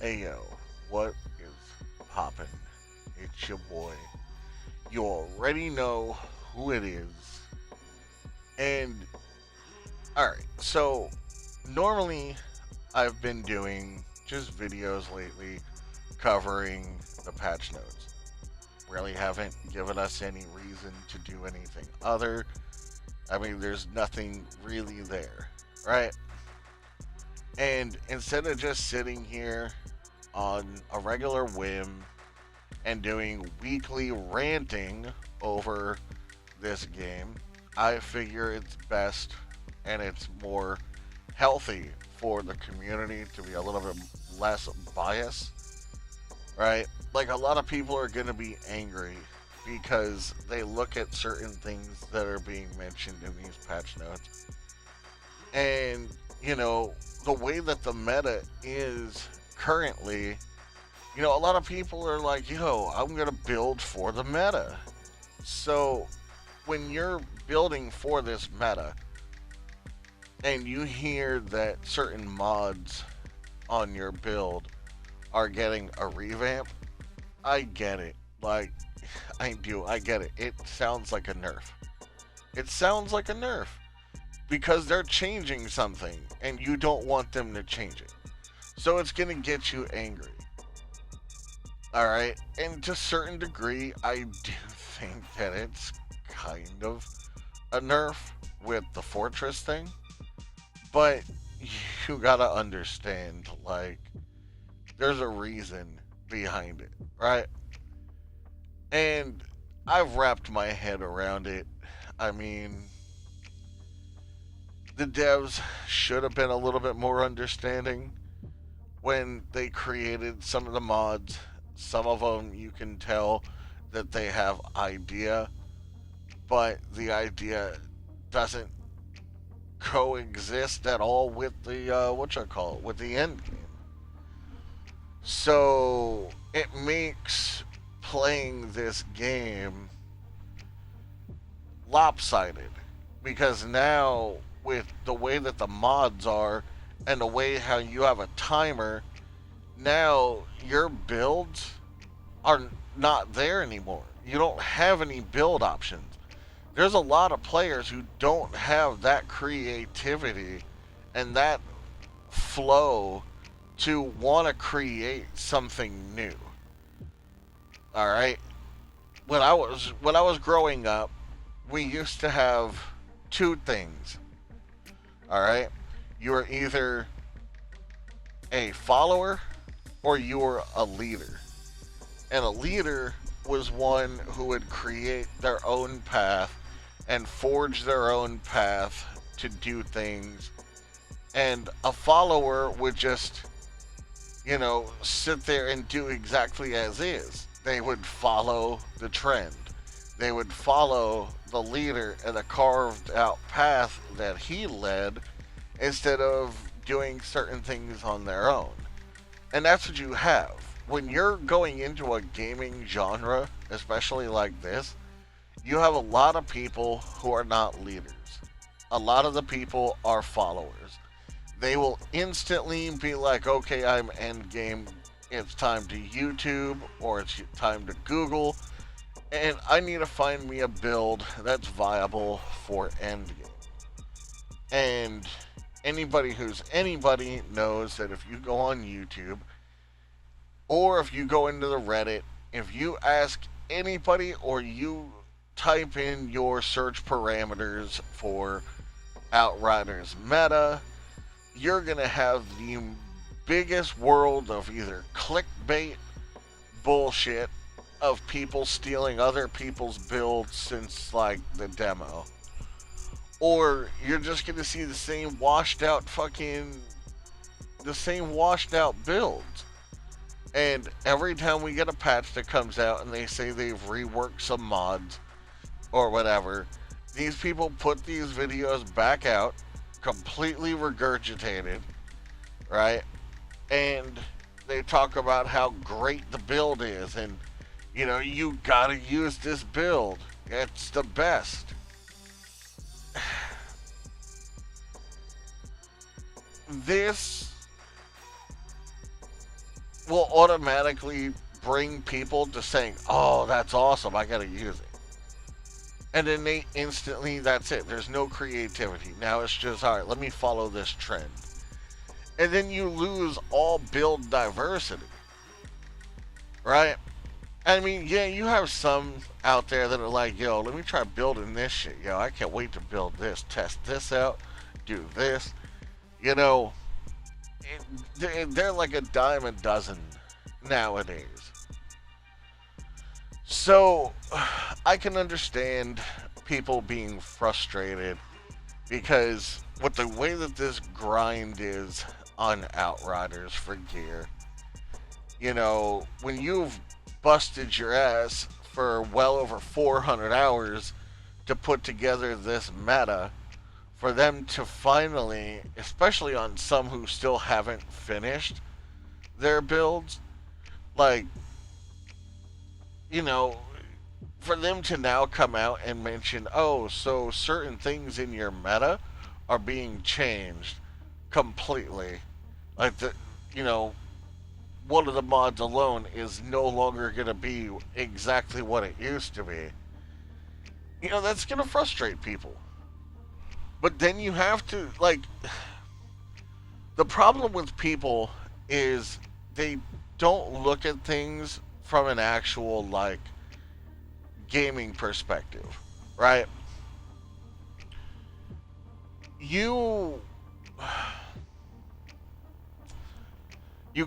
Ayo, what is poppin'? It's your boy. You already know who it is. And, alright, so normally I've been doing just videos lately covering the patch notes. Really haven't given us any reason to do anything other. I mean, there's nothing really there, right? And instead of just sitting here on a regular whim and doing weekly ranting over this game, I figure it's best and it's more healthy for the community to be a little bit less biased, right? Like, a lot of people are going to be angry because they look at certain things that are being mentioned in these patch notes. And, the way that the meta is currently, a lot of people are like, I'm going to build for the meta. So, when you're building for this meta and you hear that certain mods on your build are getting a revamp, I get it. Like, I get it. It sounds like a nerf. It sounds like a nerf because they're changing something and you don't want them to change it. So it's going to get you angry. Alright? And to a certain degree, I do think that it's kind of a nerf with the fortress thing. But you gotta understand, like, there's a reason behind it, right? And I've wrapped my head around it. I mean, the devs should have been a little bit more understanding when they created some of the mods. Some of them you can tell that they have idea, but the idea doesn't coexist at all with the with the end game. So it makes playing this game lopsided because now with the way that the mods are and the way how you have a timer, now your builds are not there anymore. You don't have any build options. There's a lot of players who don't have that creativity and that flow to want to create something new. All right. When I was growing up, we used to have two things. All right. You were either a follower or you were a leader. And a leader was one who would create their own path and forge their own path to do things. And a follower would just, sit there and do exactly as is. They would follow the trend. They would follow the leader and the carved out path that he led instead of doing certain things on their own. And that's what you have. When you're going into a gaming genre, especially like this, you have a lot of people who are not leaders. A lot of the people are followers. They will instantly be like, okay, I'm endgame. It's time to YouTube or it's time to Google. And I need to find me a build that's viable for endgame. And anybody who's anybody knows that if you go on YouTube or if you go into the Reddit, if you ask anybody or you type in your search parameters for Outriders meta, you're going to have the biggest world of either clickbait bullshit of people stealing other people's builds since, like, the demo. Or you're just going to see the same washed out builds. And every time we get a patch that comes out and they say they've reworked some mods or whatever, these people put these videos back out, completely regurgitated, right? And they talk about how great the build is and, you gotta use this build. It's the best. This will automatically bring people to saying, "Oh, that's awesome! I gotta use it," and then they instantly, that's it. There's no creativity. Now it's just, all right, let me follow this trend, and then you lose all build diversity, right? I mean, yeah, you have some out there that are like, yo, let me try building this shit. Yo, I can't wait to build this, test this out, do this. You know, they're like a dime a dozen nowadays. So, I can understand people being frustrated because with the way that this grind is on Outriders for gear, you know, when you've busted your ass for well over 400 hours to put together this meta, for them to finally, especially on some who still haven't finished their builds, like, you know, for them to now come out and mention, oh, so certain things in your meta are being changed completely. Like, you know, one of the mods alone is no longer going to be exactly what it used to be. You know, that's going to frustrate people. But then you have to, like, the problem with people is they don't look at things from an actual, like, gaming perspective, right? You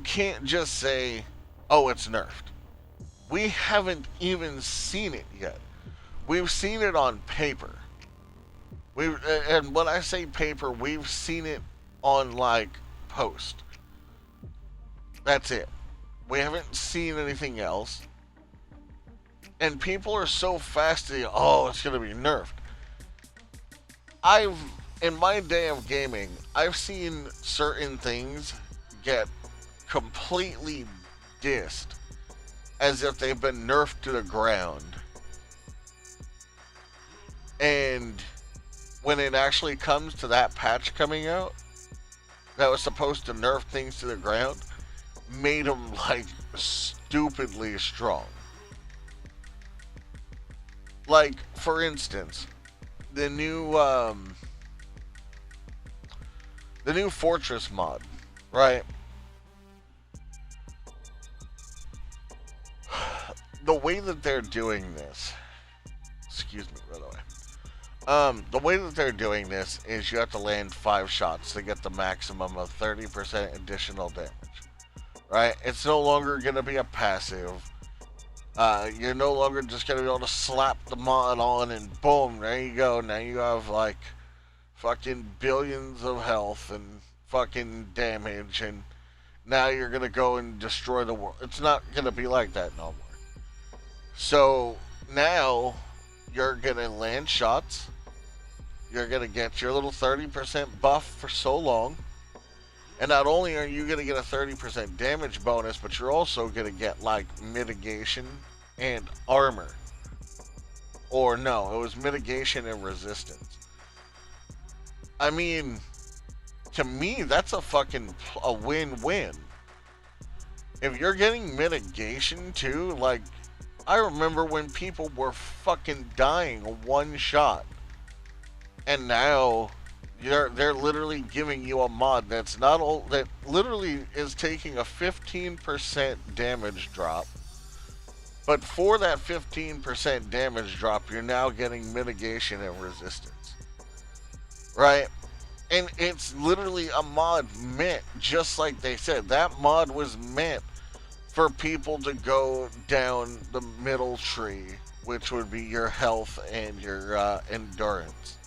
can't just say, oh, it's nerfed. We haven't even seen it yet. We've seen it on paper. And when I say paper, we've seen it on, like, post. That's it. We haven't seen anything else. And people are so fast to, oh, it's going to be nerfed. In my day of gaming, I've seen certain things get completely dissed as if they've been nerfed to the ground. And when it actually comes to that patch coming out that was supposed to nerf things to the ground, made them, like, stupidly strong. Like, for instance, the new Fortress mod, right? The way that they're doing this, excuse me, by the way. The way that they're doing this is you have to land 5 shots to get the maximum of 30% additional damage, right? It's no longer going to be a passive. You're no longer just going to be able to slap the mod on and boom, there you go. Now you have, like, fucking billions of health and fucking damage, and now you're going to go and destroy the world. It's not going to be like that no more. So now you're going to land shots. You're going to get your little 30% buff for so long. And not only are you going to get a 30% damage bonus, but you're also going to get, like, mitigation and armor. Or no, it was mitigation and resistance. I mean, to me, that's a win-win. If you're getting mitigation too, like, I remember when people were fucking dying one shot. And now they're literally giving you a mod that's not all, that literally is taking a 15% damage drop. But for that 15% damage drop, you're now getting mitigation and resistance. Right? And it's literally a mod meant, just like they said, that mod was meant for people to go down the middle tree, which would be your health and your endurance.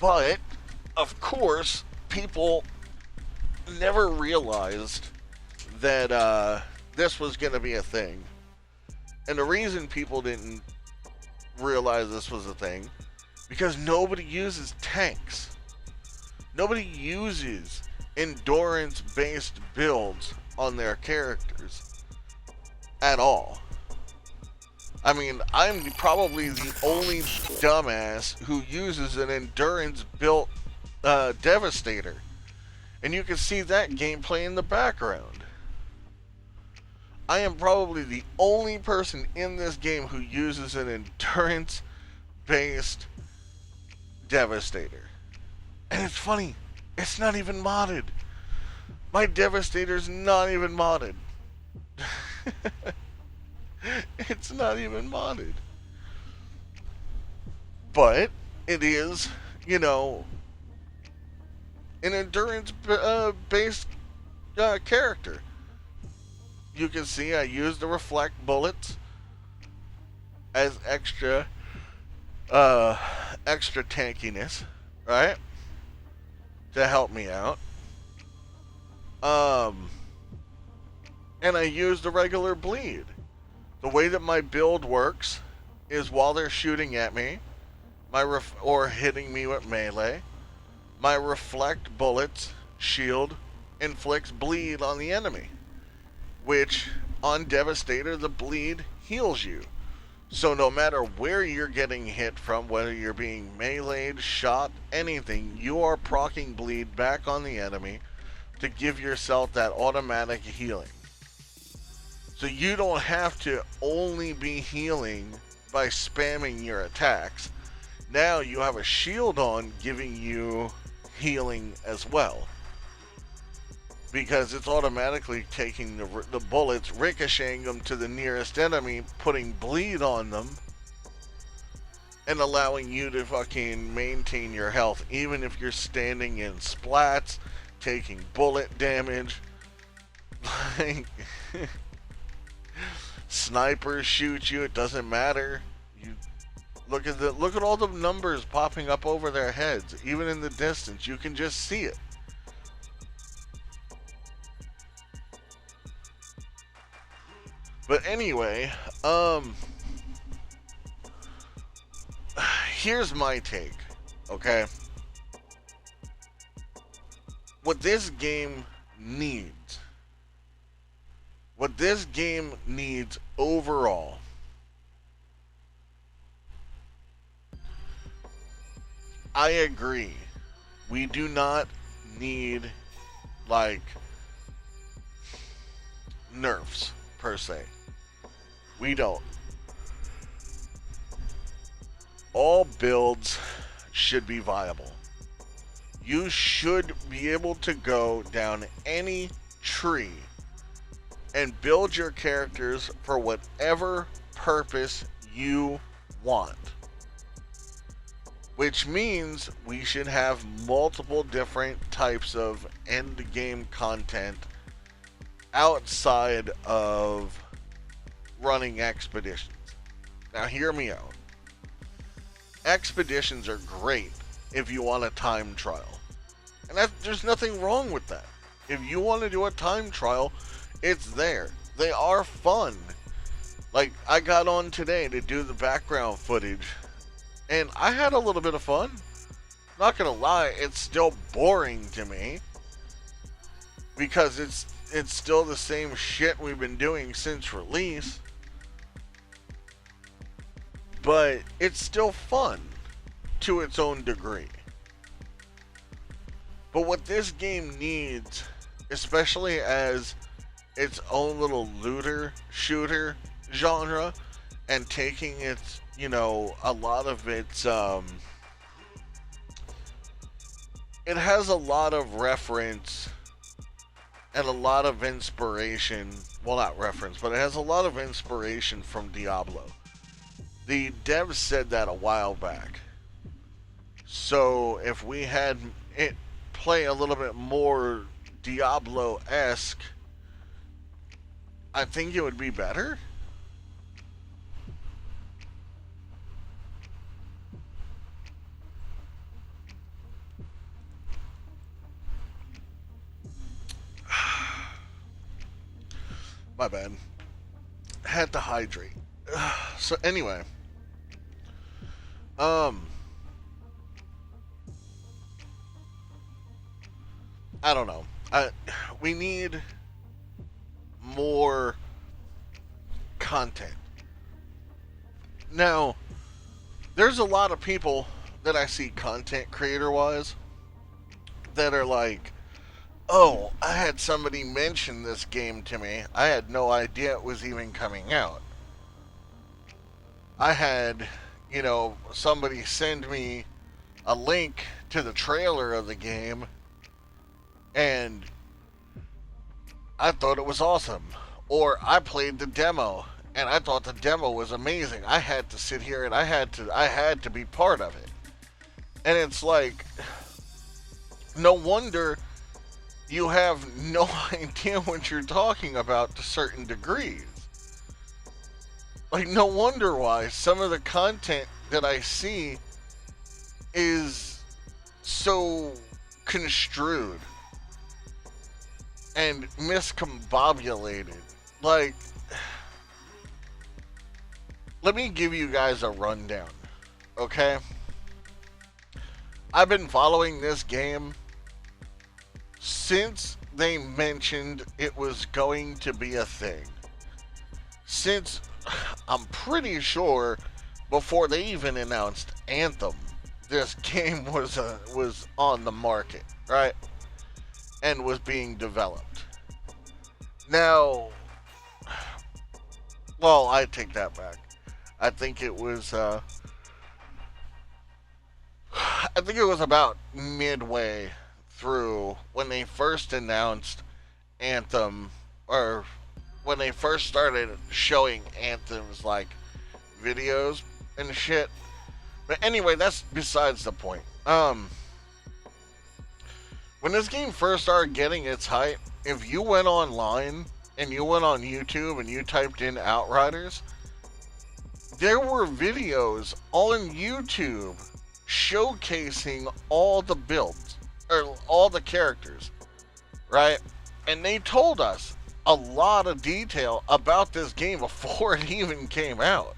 But, of course, people never realized that this was going to be a thing. And the reason people didn't realize this was a thing, because nobody uses tanks. Nobody uses endurance-based builds on their characters at all. I mean, I'm probably the only dumbass who uses an endurance-built Devastator. And you can see that gameplay in the background. I am probably the only person in this game who uses an endurance-based Devastator. And it's funny, it's not even modded. My Devastator's not even modded. It's not even modded. But it is, an endurance-based character. You can see I use the reflect bullets as extra tankiness, right? To help me out. And I use the regular bleed. The way that my build works is while they're shooting at me, or hitting me with melee, my reflect bullets shield inflicts bleed on the enemy, which on Devastator the bleed heals you. So no matter where you're getting hit from, whether you're being meleeed, shot, anything, you are proccing bleed back on the enemy to give yourself that automatic healing. So you don't have to only be healing by spamming your attacks. Now you have a shield on giving you healing as well. Because it's automatically taking the bullets, ricocheting them to the nearest enemy, putting bleed on them, and allowing you to fucking maintain your health, even if you're standing in splats, taking bullet damage. Like, snipers shoot you, it doesn't matter. You look at all the numbers popping up over their heads, even in the distance. You can just see it. But anyway, here's my take, okay? What this game needs overall, I agree. We do not need, like, nerfs, per se. We don't. All builds should be viable. You should be able to go down any tree and build your characters for whatever purpose you want. Which means we should have multiple different types of end game content outside of running expeditions. Now hear me out. Expeditions are great if you want a time trial. And there's nothing wrong with that. If you want to do a time trial, it's there. They are fun. Like, I got on today to do the background footage, and I had a little bit of fun. Not gonna lie, it's still boring to me, because it's still the same shit we've been doing since release. But it's still fun to its own degree. But what this game needs, especially as its own little looter shooter genre, and taking its, a lot of its, it has a lot of reference and a lot of inspiration. Well, not reference, but it has a lot of inspiration from Diablo. The devs said that a while back. So if we had it play a little bit more Diablo-esque, I think it would be better. My bad. Had to hydrate. So anyway, I don't know. We need more content. Now, there's a lot of people that I see content creator-wise that are like, Oh, I had somebody mention this game to me. I had no idea it was even coming out. I had, somebody send me a link to the trailer of the game, and I thought it was awesome. Or I played the demo, and I thought the demo was amazing. I had to sit here and I had to be part of it. And it's like, no wonder you have no idea what you're talking about to certain degrees. Like, no wonder why some of the content that I see is so construed and miscombobulated. Like, let me give you guys a rundown, okay? I've been following this game since they mentioned it was going to be a thing. Since, I'm pretty sure, before they even announced Anthem, this game was on the market, right? And was being developed. Now, well, I take that back. I think it was about midway through when they first announced Anthem, or when they first started showing Anthem's like videos and shit. But anyway, that's besides the point. When this game first started getting its hype, if you went online and you went on YouTube and you typed in Outriders, there were videos on YouTube showcasing all the builds, or all the characters, right? And they told us a lot of detail about this game before it even came out.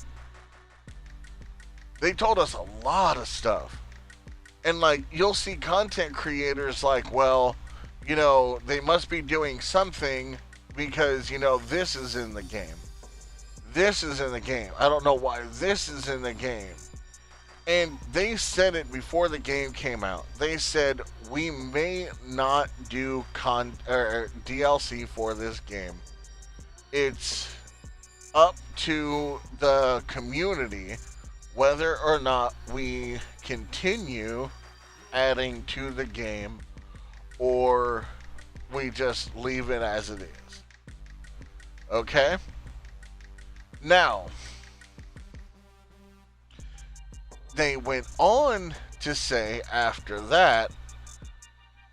They told us a lot of stuff. And like, you'll see content creators like, well, they must be doing something because, this is in the game. This is in the game. I don't know why this is in the game. And they said it before the game came out. They said, we may not do DLC for this game. It's up to the community whether or not we continue adding to the game or we just leave it as it is. Okay? Now, they went on to say after that,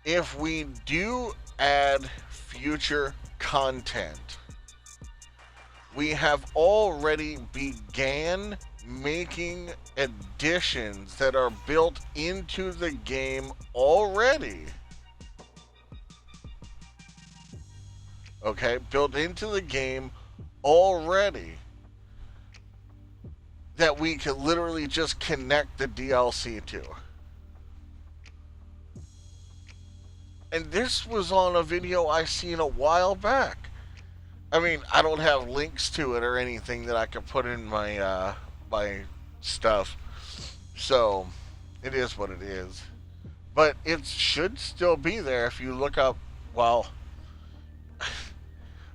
if we do add future content, we have already began making additions that are built into the game already. Okay, built into the game already. That we could literally just connect the DLC to. And this was on a video I seen a while back. I mean, I don't have links to it or anything that I could put in my my stuff. So, it is what it is. But it should still be there if you look up, well,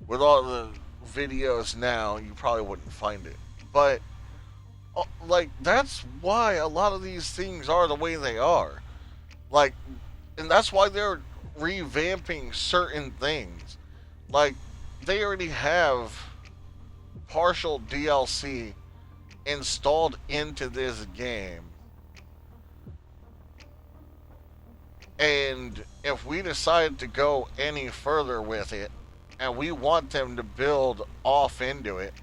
with all the videos now, you probably wouldn't find it. But, like, that's why a lot of these things are the way they are. Like, and that's why they're revamping certain things. Like, they already have partial DLC installed into this game. And if we decide to go any further with it, and we want them to build off into it,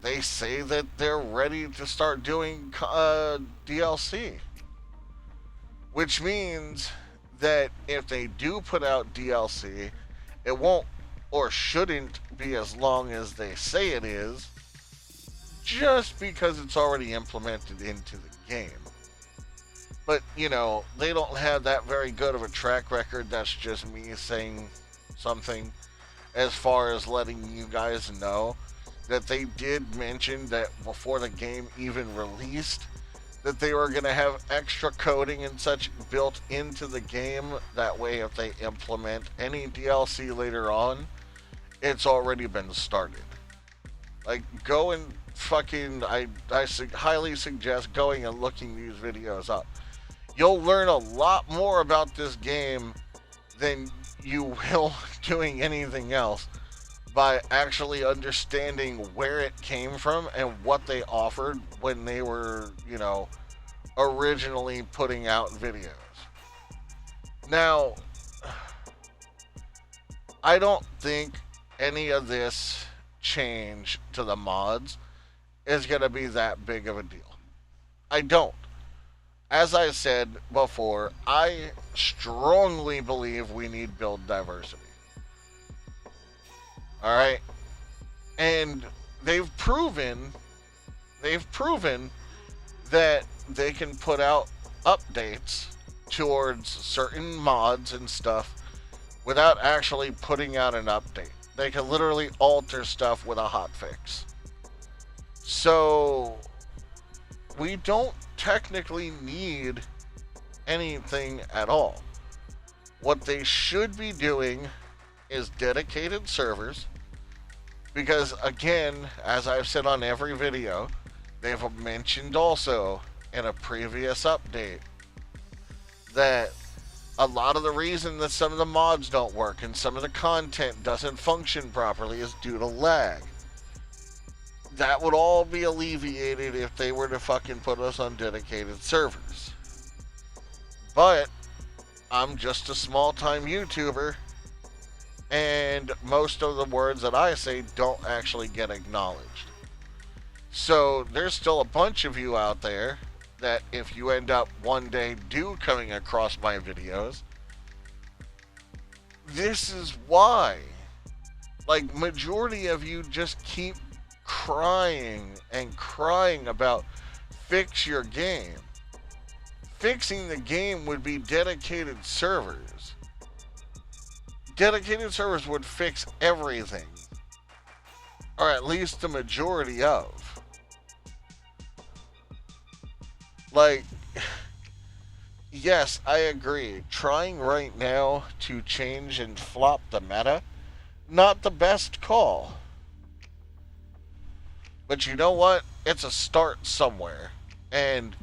they say that they're ready to start doing DLC. Which means that if they do put out DLC, it won't or shouldn't be as long as they say it is, just because it's already implemented into the game. But, they don't have that very good of a track record. That's just me saying something, as far as letting you guys know that they did mention that before the game even released, that they were going to have extra coding and such built into the game. That way, if they implement any DLC later on, it's already been started. Like, go and fucking, highly suggest going and looking these videos up. You'll learn a lot more about this game than you will doing anything else by actually understanding where it came from and what they offered when they were, originally putting out videos. Now, I don't think any of this change to the mods is going to be that big of a deal. I don't. As I said before, I strongly believe we need build diversity. Alright? And they've proven that they can put out updates towards certain mods and stuff without actually putting out an update. They can literally alter stuff with a hotfix. So, we don't technically need anything at all. What they should be doing is dedicated servers, because again, as I've said on every video, they've mentioned also in a previous update that a lot of the reason that some of the mods don't work and some of the content doesn't function properly is due to lag. That would all be alleviated if they were to fucking put us on dedicated servers. But I'm just a small-time YouTuber, and most of the words that I say don't actually get acknowledged. So there's still a bunch of you out there that if you end up one day coming across my videos, this is why. Like, majority of you just keep crying and crying about fix your game. Fixing the game would be dedicated servers. Dedicated servers would fix everything. Or at least the majority of. Like, yes, I agree. Trying right now to change and flop the meta, not the best call. But you know what? It's a start somewhere. And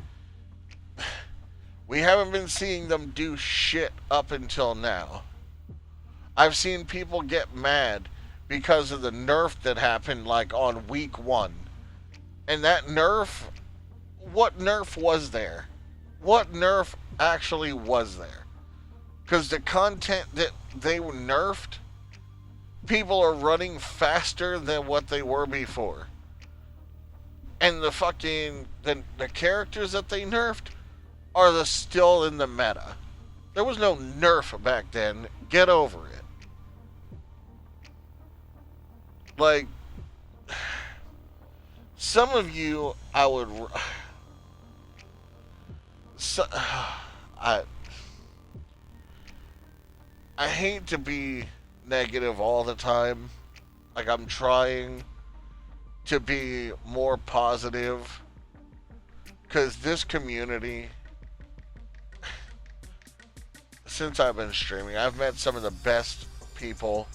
we haven't been seeing them do shit up until now. I've seen people get mad because of the nerf that happened like on week 1. And that nerf, what nerf was there? What nerf actually was there? Because the content that they nerfed, people are running faster than what they were before. And the fucking, the characters that they nerfed are still in the meta. There was no nerf back then. Get over it. Like, some of you, I hate to be negative all the time. Like, I'm trying to be more positive, because this community, since I've been streaming, I've met some of the best people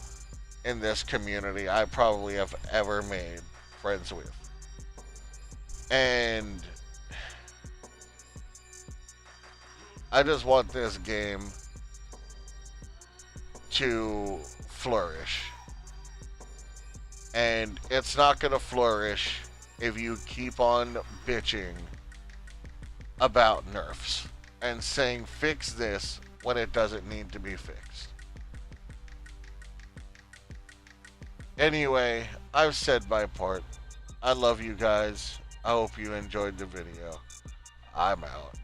in this community I probably have ever made friends with. And I just want this game to flourish. And it's not going to flourish if you keep on bitching about nerfs and saying fix this when it doesn't need to be fixed. Anyway, I've said my part. I love you guys. I hope you enjoyed the video. I'm out.